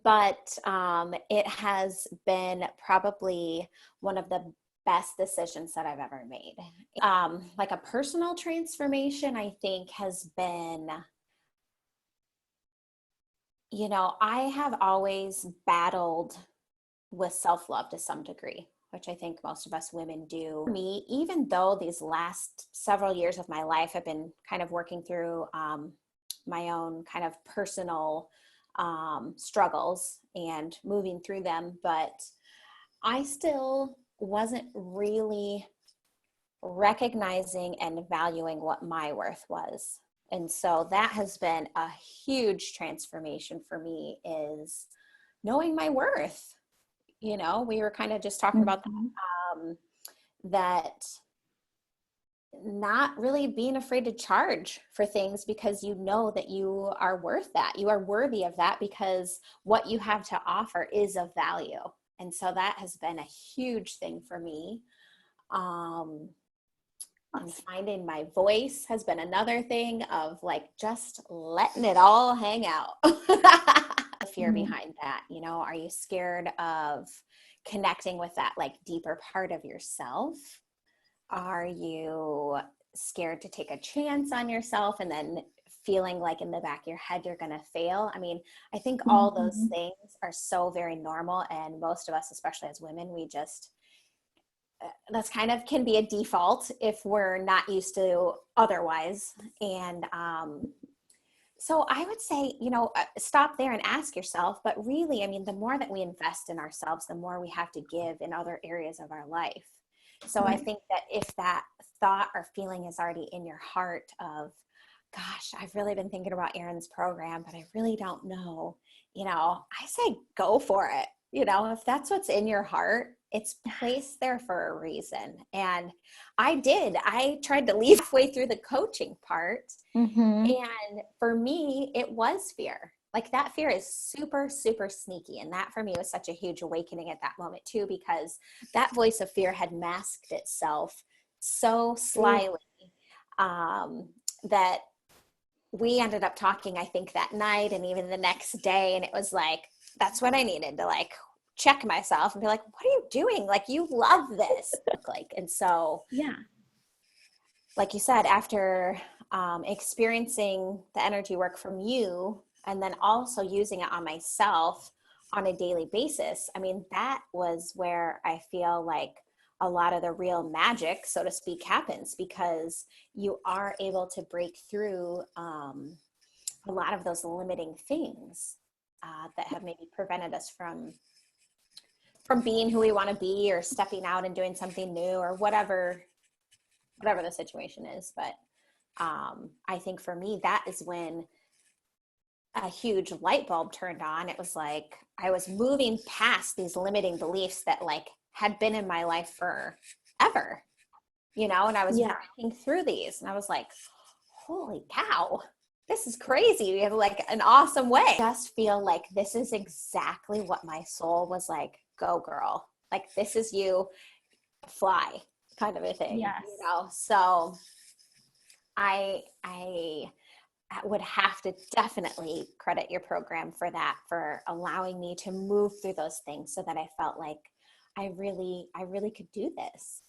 But it has been probably one of the best decisions that I've ever made. Like a personal transformation, I think has been, I have always battled with self-love to some degree, which I think most of us women do. For me, even though these last several years of my life have been kind of working through my own kind of personal struggles and moving through them, but I still wasn't really recognizing and valuing what my worth was. And so that has been a huge transformation for me, is knowing my worth. We were kind of just talking about that not really being afraid to charge for things, because you know that you are worth that. You are worthy of that because what you have to offer is of value. And so that has been a huge thing for me. And finding my voice has been another thing, of like just letting it all hang out. The fear behind that, are you scared of connecting with that like deeper part of yourself? Are you scared to take a chance on yourself and then feeling like in the back of your head you're going to fail? I mean, I think all those things are so very normal, and most of us, especially as women, we just that's kind of can be a default if we're not used to otherwise. And so I would say, stop there and ask yourself, but really, I mean, the more that we invest in ourselves, the more we have to give in other areas of our life. So I think that if that thought or feeling is already in your heart of, gosh, I've really been thinking about Erin's program, but I really don't know, I say go for it. If that's what's in your heart, it's placed there for a reason. And I tried to leave halfway through the coaching part. And for me, it was fear. Like that fear is super, super sneaky. And that for me was such a huge awakening at that moment too, because that voice of fear had masked itself so slyly that we ended up talking, I think, that night and even the next day. And it was like, that's what I needed to like check myself and be like, what are you doing? Like, you love this. And so, like you said, after experiencing the energy work from you and then also using it on myself on a daily basis, I mean, that was where I feel like a lot of the real magic, so to speak, happens, because you are able to break through a lot of those limiting things that have maybe prevented us from being who we want to be, or stepping out and doing something new, or whatever the situation is. But I think for me, that is when a huge light bulb turned on. It was like I was moving past these limiting beliefs that like had been in my life forever, and I was breaking through these, and I was like, holy cow, this is crazy. You have like an awesome way. I just feel like this is exactly what my soul was like, go girl, like this is you, fly, kind of a thing. So I would have to definitely credit your program for that, for allowing me to move through those things so that I felt like I really could do this.